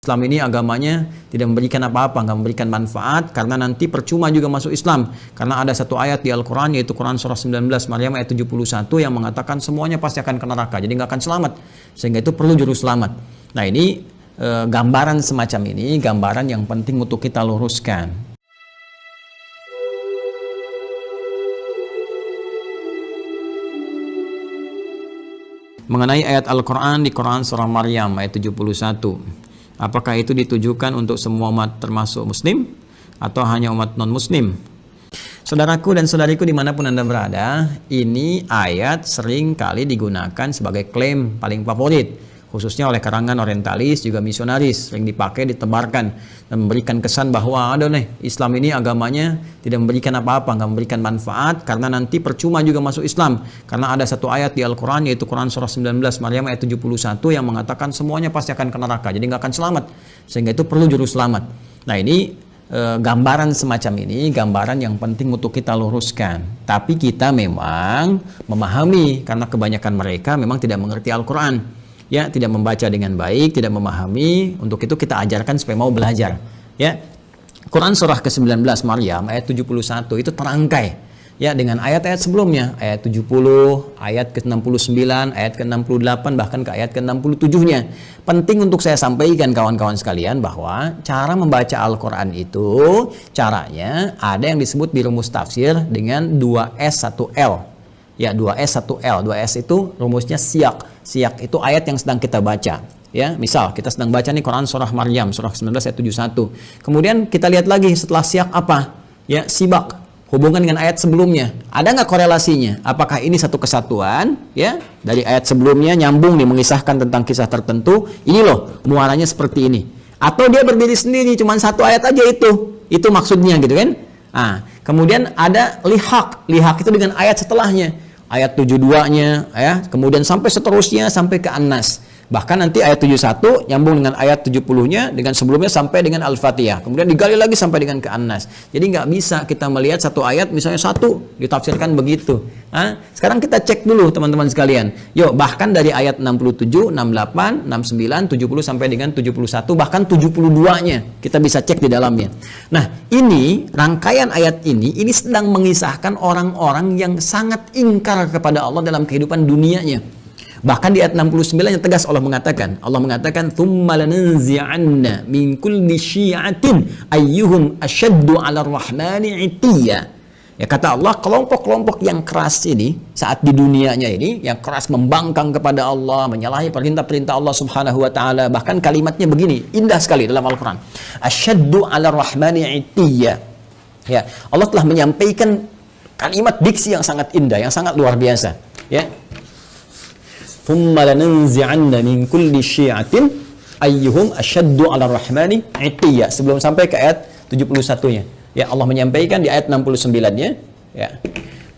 Islam ini agamanya tidak memberikan apa-apa, nggak memberikan manfaat, karena nanti percuma juga masuk Islam. Karena ada satu ayat di Al-Quran, yaitu Quran surah 19 Maryam ayat 71 yang mengatakan semuanya pasti akan ke neraka, jadi nggak akan selamat. Sehingga itu perlu juru selamat. Nah ini gambaran semacam ini, gambaran yang penting untuk kita luruskan. Mengenai ayat Al-Quran di Quran surah Maryam ayat 71. Apakah itu ditujukan untuk semua umat termasuk muslim atau hanya umat non-muslim? Saudaraku dan saudariku dimanapun Anda berada, ini ayat sering kali digunakan sebagai klaim paling favorit, khususnya oleh karangan orientalis juga misionaris, sering dipakai, ditebarkan dan memberikan kesan bahwa ada nih, Islam ini agamanya tidak memberikan apa-apa, nggak memberikan manfaat, karena nanti percuma juga masuk Islam. Karena ada satu ayat di Al-Quran, yaitu Quran surah 19 Maryam ayat 71 yang mengatakan semuanya pasti akan ke neraka, jadi nggak akan selamat. Sehingga itu perlu juru selamat. Nah ini gambaran semacam ini, gambaran yang penting untuk kita luruskan. Tapi kita memang memahami, karena kebanyakan mereka memang tidak mengerti Al-Quran, ya, tidak membaca dengan baik, tidak memahami. Untuk itu kita ajarkan supaya mau belajar, ya. Quran surah ke-19 Maryam ayat 71 itu terangkai, ya, dengan ayat-ayat sebelumnya, ayat 70, ayat ke-69, ayat ke-68, bahkan ke ayat ke-67-nya. Penting untuk saya sampaikan kawan-kawan sekalian bahwa cara membaca Al-Quran itu caranya ada yang disebut di rumus tafsir dengan 2S 1L. Ya, 2S 1L. 2S itu rumusnya siyak. Siyak itu ayat yang sedang kita baca. Ya, misal kita sedang baca nih Quran surah Maryam surah 19 ayat 71. Kemudian kita lihat lagi setelah siyak apa? Ya, sibak. Hubungan dengan ayat sebelumnya. Ada nggak korelasinya? Apakah ini satu kesatuan? Ya, dari ayat sebelumnya nyambung nih mengisahkan tentang kisah tertentu. Ini loh muaranya seperti ini. Atau dia berdiri sendiri, cuma satu ayat aja itu. Itu maksudnya gitu kan? Nah, kemudian ada lihak. Lihak itu dengan ayat setelahnya. Ayat 72-nya, ya, kemudian sampai seterusnya sampai ke An-Nas. Bahkan nanti ayat 71 nyambung dengan ayat 70-nya, dengan sebelumnya sampai dengan Al-Fatihah. Kemudian digali lagi sampai dengan ke An-Nas. Jadi nggak bisa kita melihat satu ayat misalnya satu ditafsirkan begitu. Nah, sekarang kita cek dulu teman-teman sekalian. Yuk, bahkan dari ayat 67, 68, 69, 70 sampai dengan 71, bahkan 72-nya kita bisa cek di dalamnya. Nah, ini rangkaian ayat ini sedang mengisahkan orang-orang yang sangat ingkar kepada Allah dalam kehidupan dunianya. Bahkan di ayat 69 yang tegas Allah mengatakan tsumma lananzi'anna min kulli syi'atin ayyuhum asyaddu 'ala ar-rahmani 'itiyya. Ya, kata Allah, kelompok-kelompok yang keras ini saat di dunianya ini, yang keras membangkang kepada Allah, menyalahi perintah-perintah Allah Subhanahu wa taala, bahkan kalimatnya begini, indah sekali dalam Al-Qur'an. Asyaddu 'ala ar-rahmani 'itiyya. Ya, Allah telah menyampaikan kalimat diksi yang sangat indah, yang sangat luar biasa, ya. Thumma lananzi'anna min kulli syi'atin ayyuhum asyaddu 'ala ar-rahmani 'itiyya. Sebelum sampai ke ayat 71-nya. Ya, Allah menyampaikan di ayat 69-nya, ya.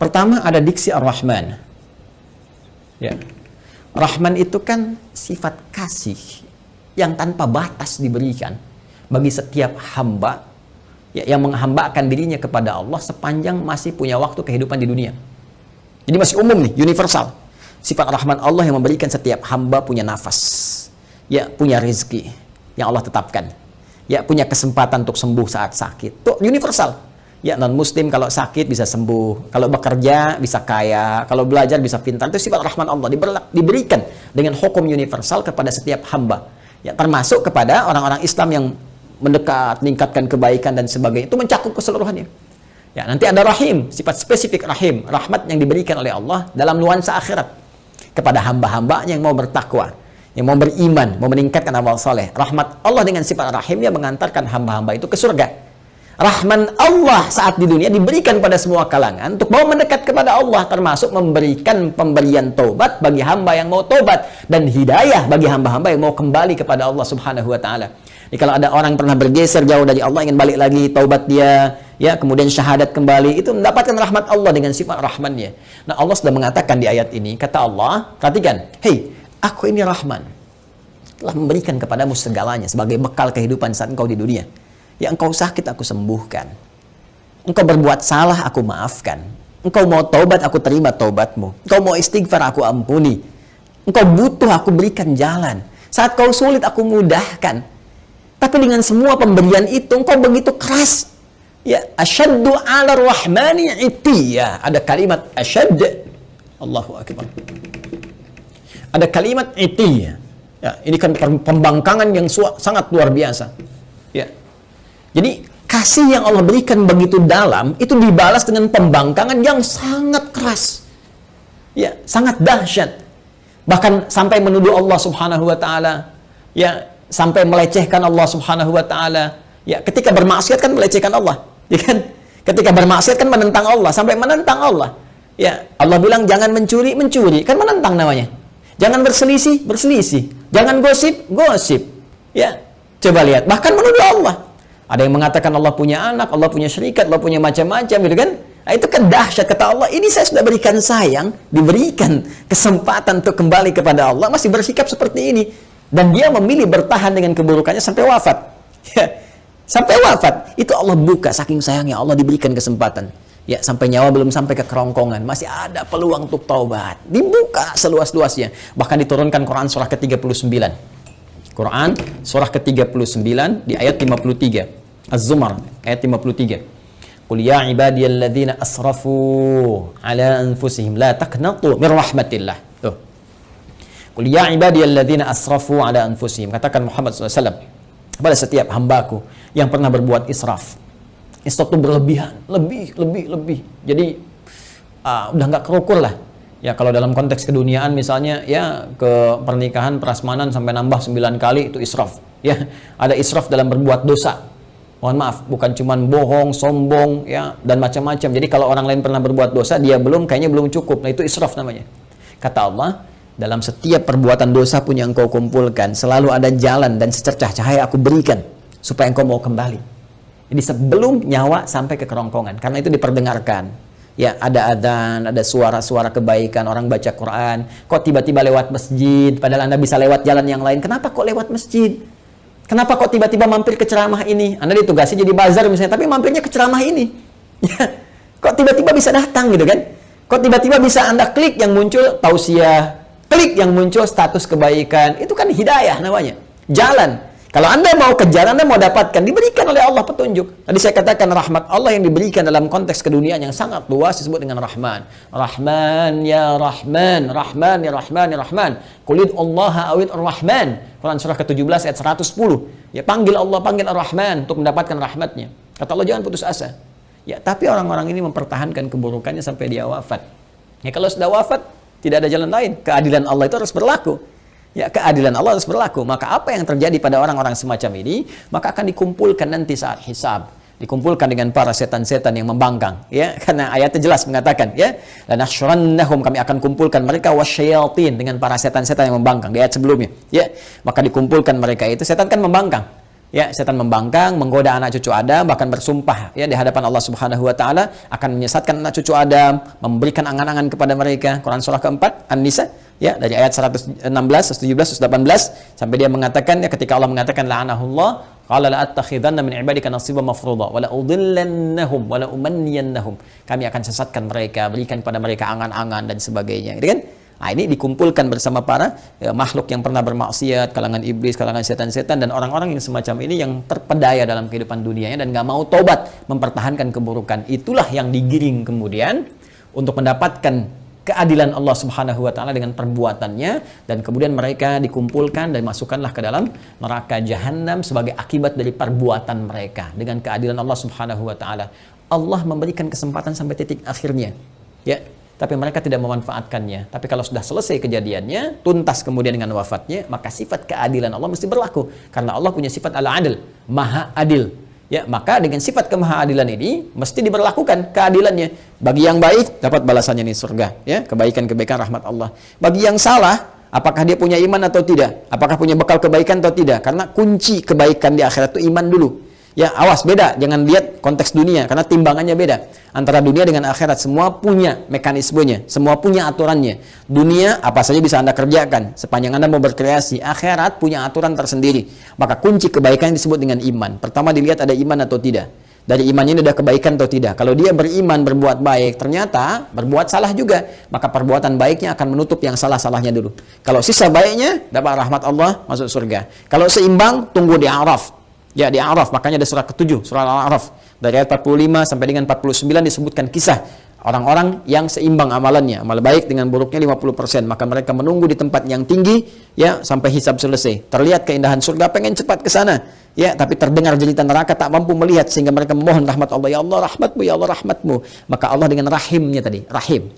Pertama ada diksi Ar-Rahman. Ya. Rahman itu kan sifat kasih yang tanpa batas diberikan bagi setiap hamba, ya, yang menghambakan dirinya kepada Allah sepanjang masih punya waktu kehidupan di dunia. Jadi masih umum nih, universal. Sifat Rahman Allah yang memberikan setiap hamba punya nafas, ya, punya rezeki yang Allah tetapkan, ya, punya kesempatan untuk sembuh saat sakit. Itu universal. Ya, non-muslim kalau sakit bisa sembuh, kalau bekerja bisa kaya, kalau belajar bisa pintar. Itu sifat Rahman Allah diberikan dengan hukum universal kepada setiap hamba. Ya, termasuk kepada orang-orang Islam yang mendekat, meningkatkan kebaikan dan sebagainya. Itu mencakup keseluruhannya. Ya, nanti ada rahim, sifat spesifik rahim, rahmat yang diberikan oleh Allah dalam nuansa akhirat kepada hamba-hambanya yang mau bertakwa, yang mau beriman, mau meningkatkan amal soleh. Rahmat Allah dengan sifat rahim yang mengantarkan hamba-hamba itu ke surga. Rahman Allah saat di dunia diberikan pada semua kalangan untuk mau mendekat kepada Allah, termasuk memberikan pemberian taubat bagi hamba yang mau taubat dan hidayah bagi hamba-hamba yang mau kembali kepada Allah Subhanahu wa taala. Jadi kalau ada orang pernah bergeser jauh dari Allah, ingin balik lagi, taubat dia, ya, kemudian syahadat kembali, itu mendapatkan rahmat Allah dengan sifat rahmannya. Nah, Allah sudah mengatakan di ayat ini, kata Allah, perhatikan, hei, aku ini Rahman, telah memberikan kepadamu segalanya sebagai bekal kehidupan saat engkau di dunia. Ya, engkau sakit, aku sembuhkan. Engkau berbuat salah, aku maafkan. Engkau mau taubat, aku terima taubatmu. Engkau mau istighfar, aku ampuni. Engkau butuh, aku berikan jalan. Saat kau sulit, aku mudahkan. Tapi dengan semua pemberian itu, engkau begitu keras. Ya, asyaddu 'ala rahmani itiya. Ada kalimat asyad. Allahu akbar. Ada kalimat itiya. Ya, ini kan pembangkangan yang sangat luar biasa. Ya. Jadi kasih yang Allah berikan begitu dalam itu dibalas dengan pembangkangan yang sangat keras. Ya, sangat dahsyat. Bahkan sampai menuduh Allah Subhanahu wa taala. Ya, sampai melecehkan Allah Subhanahu wa taala. Ya, ketika bermaksiat kan melecehkan Allah. Ya kan? Ketika bermaksiat kan menentang Allah, sampai menentang Allah. Ya, Allah bilang jangan mencuri, mencuri. Kan menentang namanya. Jangan berselisih, berselisih. Jangan gosip, gosip. Ya, coba lihat. Bahkan menuduh Allah. Ada yang mengatakan Allah punya anak, Allah punya syarikat, Allah punya macam-macam, gitu kan? Nah, itu kan dahsyat. Kata Allah, ini saya sudah berikan sayang, diberikan kesempatan untuk kembali kepada Allah, masih bersikap seperti ini. Dan dia memilih bertahan dengan keburukannya sampai wafat. Ya, sampai wafat. Itu Allah buka, saking sayangnya Allah diberikan kesempatan. Ya, sampai nyawa belum sampai ke kerongkongan, masih ada peluang untuk taubat. Dibuka seluas-luasnya. Bahkan diturunkan Quran surah ke-39. Quran surah ke-39 di ayat 53. Az-Zumar ayat 53. Qul ya ibadiyalladzina asrafu ala anfusihim la taqnatu min rahmatillah. Tuh. Qul ya ibadiyalladzina asrafu ala anfusihim. Katakan Muhammad SAW kepada setiap hambaku yang pernah berbuat israf. Israf itu berlebihan, lebih. Jadi udah nggak kerukur lah. Ya kalau dalam konteks keduniaan misalnya ya ke pernikahan prasmanan sampai nambah 9 kali itu israf. Ya ada israf dalam berbuat dosa. Mohon maaf, bukan cuman bohong, sombong ya dan macam-macam. Jadi kalau orang lain pernah berbuat dosa dia kayaknya belum cukup. Nah itu israf namanya. Kata Allah, dalam setiap perbuatan dosa pun yang engkau kumpulkan selalu ada jalan dan secercah cahaya aku berikan supaya engkau mau kembali. Jadi sebelum nyawa sampai ke kerongkongan, karena itu diperdengarkan. Ya, ada adzan, ada suara-suara kebaikan, orang baca Quran. Kok tiba-tiba lewat masjid, padahal Anda bisa lewat jalan yang lain. Kenapa kok lewat masjid? Kenapa kok tiba-tiba mampir ke ceramah ini? Anda ditugasi jadi bazar misalnya, tapi mampirnya ke ceramah ini. Ya, kok tiba-tiba bisa datang gitu kan? Kok tiba-tiba bisa Anda klik yang muncul tausiah, klik yang muncul status kebaikan. Itu kan hidayah namanya. Jalan. Kalau Anda mau kejar, Anda mau dapatkan, diberikan oleh Allah petunjuk. Tadi saya katakan rahmat Allah yang diberikan dalam konteks keduniaan yang sangat luas disebut dengan Rahman. Rahman ya Rahman, Rahman ya Rahman ya Rahman. Qulid Allah awid Ar-Rahman. Quran surah ke-17 ayat 110. Ya panggil Allah, panggil Ar-Rahman untuk mendapatkan rahmatnya. Kata Allah jangan putus asa. Ya tapi orang-orang ini mempertahankan keburukannya sampai dia wafat. Ya kalau sudah wafat, tidak ada jalan lain. Keadilan Allah itu harus berlaku. Ya, keadilan Allah harus berlaku. Maka apa yang terjadi pada orang-orang semacam ini, maka akan dikumpulkan nanti saat hisab. Dikumpulkan dengan para setan-setan yang membangkang. Ya, karena ayatnya jelas mengatakan, ya, lanahsyurannahum, kami akan kumpulkan mereka wasyayatin, dengan para setan-setan yang membangkang. Di ayat sebelumnya, ya, maka dikumpulkan mereka itu. Setan kan membangkang. Ya, setan membangkang, menggoda anak cucu Adam, bahkan bersumpah ya di hadapan Allah Subhanahu wa taala akan menyesatkan anak cucu Adam, memberikan angan-angan kepada mereka. Quran surah keempat An-Nisa ya dari ayat 116, 117, 118 sampai dia mengatakan ya ketika Allah mengatakan la'anahullah qala la attakhidanna min ibadika nasiban mafruḍa wa la udhillannahum wa la umanniyannahum. Kami akan sesatkan mereka, berikan kepada mereka angan-angan dan sebagainya. Gitu kan? Nah, ini dikumpulkan bersama para makhluk yang pernah bermaksiat, kalangan iblis, kalangan setan-setan, dan orang-orang yang semacam ini yang terpedaya dalam kehidupan dunianya dan gak mau tobat, mempertahankan keburukan. Itulah yang digiring kemudian untuk mendapatkan keadilan Allah Subhanahu wa taala dengan perbuatannya, dan kemudian mereka dikumpulkan dan masukkanlah ke dalam neraka jahanam sebagai akibat dari perbuatan mereka dengan keadilan Allah Subhanahu wa taala. Allah memberikan kesempatan sampai titik akhirnya. Ya. Tapi mereka tidak memanfaatkannya. Tapi kalau sudah selesai kejadiannya, tuntas kemudian dengan wafatnya, maka sifat keadilan Allah mesti berlaku. Karena Allah punya sifat al-adil, maha adil. Ya, maka dengan sifat kemahaadilan ini mesti diberlakukan keadilannya. Bagi yang baik dapat balasannya di surga, ya, kebaikan-kebaikan rahmat Allah. Bagi yang salah, apakah dia punya iman atau tidak? Apakah punya bekal kebaikan atau tidak? Karena kunci kebaikan di akhirat itu iman dulu. Ya, awas, beda. Jangan lihat konteks dunia, karena timbangannya beda. Antara dunia dengan akhirat, semua punya mekanismenya, semua punya aturannya. Dunia, apa saja bisa Anda kerjakan, sepanjang Anda mau berkreasi. Akhirat punya aturan tersendiri. Maka kunci kebaikan disebut dengan iman. Pertama dilihat ada iman atau tidak. Dari imannya ini ada kebaikan atau tidak. Kalau dia beriman, berbuat baik, ternyata berbuat salah juga, maka perbuatan baiknya akan menutup yang salah-salahnya dulu. Kalau sisa baiknya, dapat rahmat Allah, masuk surga. Kalau seimbang, tunggu di Araf. Ya, di A'raf, makanya ada surah ke-7, surah Al-A'raf. Dari ayat 45 sampai dengan 49 disebutkan kisah orang-orang yang seimbang amalannya, amal baik dengan buruknya 50%, maka mereka menunggu di tempat yang tinggi ya sampai hisab selesai. Terlihat keindahan surga, pengen cepat ke sana. Ya, tapi terdengar jeritan neraka, tak mampu melihat sehingga mereka memohon rahmat Allah, ya Allah rahmatmu, ya Allah rahmatmu. Maka Allah dengan rahimnya tadi, rahim,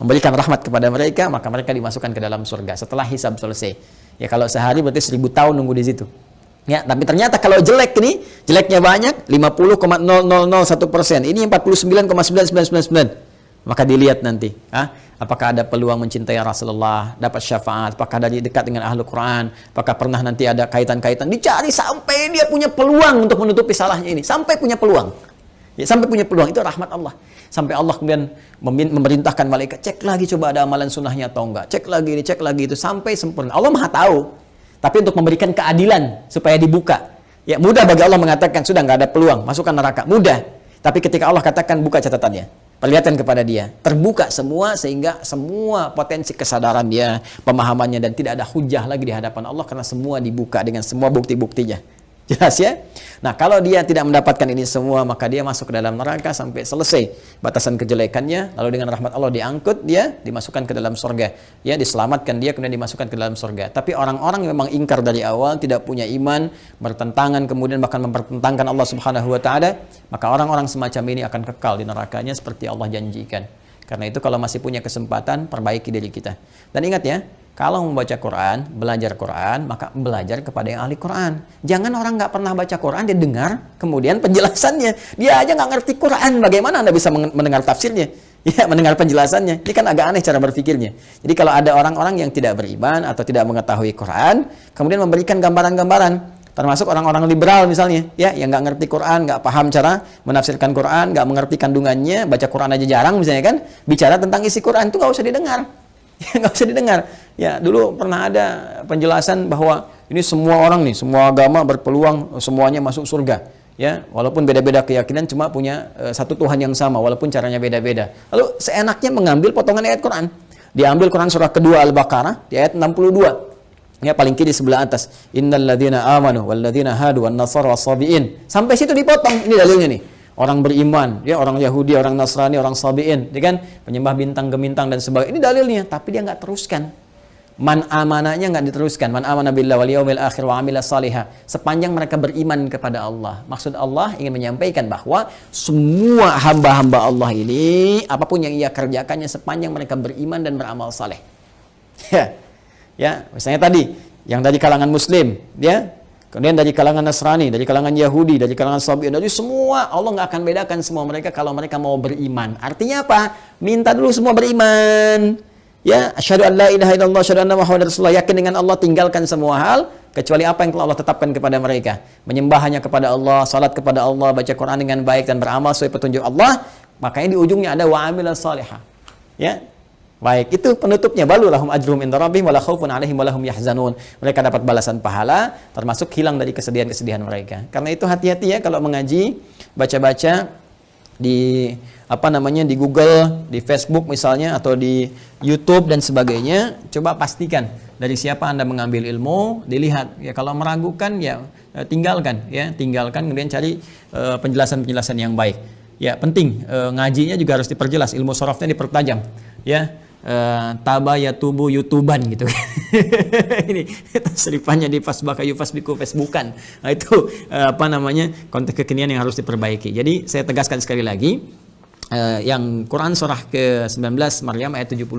memberikan rahmat kepada mereka, maka mereka dimasukkan ke dalam surga setelah hisab selesai. Ya, kalau sehari berarti 1000 tahun nunggu di situ. Ya, tapi ternyata kalau jelek ini, jeleknya banyak, 50,0001%. Ini 49,9999. Maka dilihat nanti, apakah ada peluang mencintai Rasulullah, dapat syafaat, apakah ada dekat dengan Ahlul Quran, apakah pernah nanti ada kaitan-kaitan, dicari sampai dia punya peluang untuk menutupi salahnya ini, sampai punya peluang. Ya, sampai punya peluang, itu rahmat Allah. Sampai Allah kemudian memerintahkan malaikat, cek lagi coba ada amalan sunnahnya atau enggak, cek lagi ini, cek lagi itu, sampai sempurna. Allah Maha tahu. Tapi untuk memberikan keadilan supaya dibuka. Ya, mudah bagi Allah mengatakan sudah nggak ada peluang, masukkan neraka. Mudah. Tapi ketika Allah katakan buka catatannya, perlihatkan kepada dia, terbuka semua sehingga semua potensi kesadaran dia, pemahamannya, dan tidak ada hujah lagi di hadapan Allah karena semua dibuka dengan semua bukti-buktinya. Jelas ya? Nah, kalau dia tidak mendapatkan ini semua, maka dia masuk ke dalam neraka sampai selesai batasan kejelekannya, lalu dengan rahmat Allah diangkut, dia dimasukkan ke dalam surga. Ya, diselamatkan dia, kemudian dimasukkan ke dalam surga. Tapi orang-orang yang memang ingkar dari awal, tidak punya iman, bertentangan, kemudian bahkan mempertentangkan Allah Subhanahu wa taala, maka orang-orang semacam ini akan kekal di nerakanya seperti Allah janjikan. Karena itu kalau masih punya kesempatan, perbaiki diri kita. Dan ingat ya, kalau membaca Quran, belajar Quran, maka belajar kepada yang ahli Quran. Jangan orang nggak pernah baca Quran, dia dengar, kemudian penjelasannya. Dia aja nggak ngerti Quran, bagaimana Anda bisa mendengar tafsirnya? Ya, mendengar penjelasannya. Ini kan agak aneh cara berpikirnya. Jadi kalau ada orang-orang yang tidak beriman atau tidak mengetahui Quran, kemudian memberikan gambaran-gambaran, termasuk orang-orang liberal misalnya, ya, yang nggak ngerti Quran, nggak paham cara menafsirkan Quran, nggak mengerti kandungannya, baca Quran aja jarang misalnya kan, bicara tentang isi Quran itu nggak usah didengar. Nggak usah didengar. Ya, dulu pernah ada penjelasan bahwa ini semua orang nih, semua agama berpeluang semuanya masuk surga. Ya, walaupun beda-beda keyakinan, cuma punya satu Tuhan yang sama, walaupun caranya beda-beda. Lalu seenaknya mengambil potongan ayat Quran. Diambil Quran surah kedua Al-Baqarah di ayat 62. Ya, paling kiri sebelah atas. Innal ladzina amanu wal ladzina hadu wan nasara was-sabiin. Sampai situ dipotong. Ini dalilnya nih. Orang beriman, ya, orang Yahudi, orang Nasrani, orang Sabi'in, ya kan, penyembah bintang gemintang dan sebagainya. Ini dalilnya, tapi dia nggak teruskan. Man amanahnya nggak diteruskan. Man amana billah wal yaumil akhir wa amila salihah. Sepanjang mereka beriman kepada Allah. Maksud Allah ingin menyampaikan bahwa semua hamba-hamba Allah ini, apapun yang ia kerjakannya sepanjang mereka beriman dan beramal saleh. Ya, misalnya tadi yang dari kalangan Muslim, ya. Kemudian dari kalangan Nasrani, dari kalangan Yahudi, dari kalangan Sabi'in, dari semua, Allah nggak akan bedakan semua mereka kalau mereka mau beriman. Artinya apa? Minta dulu semua beriman. Ya, asyhadu an la ilaha illallah, asyhadu anna muhammadar rasulullah, yakin dengan Allah, tinggalkan semua hal kecuali apa yang telah Allah tetapkan kepada mereka. Menyembah hanya kepada Allah, salat kepada Allah, baca Quran dengan baik dan beramal sesuai petunjuk Allah. Makanya di ujungnya ada wa amilus salihah. Ya. Baik, itu penutupnya, balu lahum ajruhum inda rabbihim wala khaufun 'alaihim wala hum yahzanun. Mereka dapat balasan pahala, termasuk hilang dari kesedihan-kesedihan mereka. Karena itu hati-hati ya kalau mengaji, baca-baca di di Google, di Facebook misalnya, atau di YouTube dan sebagainya, coba pastikan dari siapa Anda mengambil ilmu, dilihat. Ya, kalau meragukan ya tinggalkan, kemudian cari penjelasan-penjelasan yang baik. Ya, penting ngajinya juga harus diperjelas, ilmu sorofnya dipertajam. Ya, tabayatubu youtuban gitu. Ini tasrifannya di fasbaka yufasbiku facebookan. Nah, itu konteks kekinian yang harus diperbaiki. Jadi saya tegaskan sekali lagi, yang Quran surah ke-19 Maryam ayat 71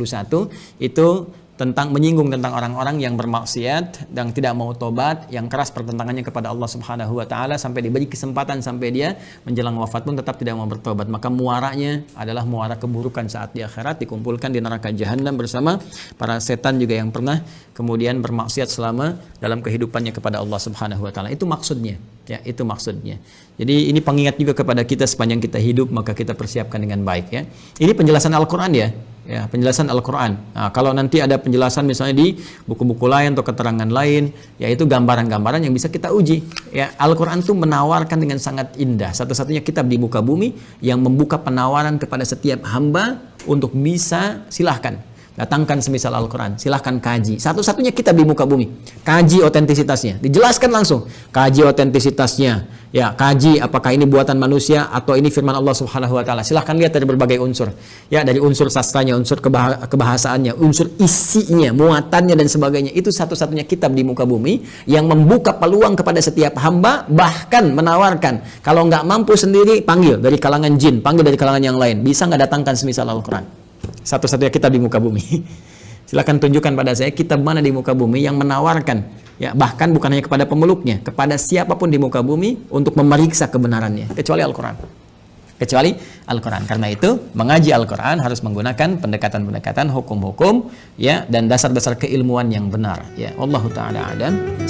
itu tentang menyinggung tentang orang-orang yang bermaksiat dan tidak mau tobat, yang keras pertentangannya kepada Allah Subhanahu wa taala, sampai diberi kesempatan sampai dia menjelang wafat pun tetap tidak mau bertobat. Maka muaranya adalah muara keburukan saat di akhirat, dikumpulkan di neraka jahanam bersama para setan juga yang pernah kemudian bermaksiat selama dalam kehidupannya kepada Allah Subhanahu wa taala. Itu maksudnya. Ya, itu maksudnya. Jadi ini pengingat juga kepada kita sepanjang kita hidup, maka kita persiapkan dengan baik ya. Ini penjelasan Al-Qur'an ya. Ya, penjelasan Al-Qur'an. Nah, kalau nanti ada penjelasan misalnya di buku-buku lain atau keterangan lain, yaitu gambaran-gambaran yang bisa kita uji. Ya, Al-Qur'an itu menawarkan dengan sangat indah. Satu-satunya kitab di muka bumi yang membuka penawaran kepada setiap hamba untuk bisa silahkan Datangkan semisal Al-Quran, silahkan kaji. Satu-satunya kitab di muka bumi. Kaji otentisitasnya, dijelaskan langsung. Kaji otentisitasnya, ya, kaji apakah ini buatan manusia atau ini firman Allah Subhanahu Wa Taala. Silahkan lihat dari berbagai unsur, ya, dari unsur sastranya, unsur kebahasaannya, unsur isinya, muatannya dan sebagainya. Itu satu-satunya kitab di muka bumi yang membuka peluang kepada setiap hamba, bahkan menawarkan kalau nggak mampu sendiri, panggil dari kalangan jin, panggil dari kalangan yang lain. Bisa nggak datangkan semisal Al-Quran? Satu-satunya kitab di muka bumi. Silakan tunjukkan pada saya kitab mana di muka bumi yang menawarkan, ya, bahkan bukan hanya kepada pemeluknya, kepada siapapun di muka bumi untuk memeriksa kebenarannya, kecuali Al-Quran. Kecuali Al-Quran. Karena itu mengaji Al-Quran harus menggunakan pendekatan-pendekatan hukum-hukum, ya, dan dasar-dasar keilmuan yang benar, ya. Wallahu taala a'lam.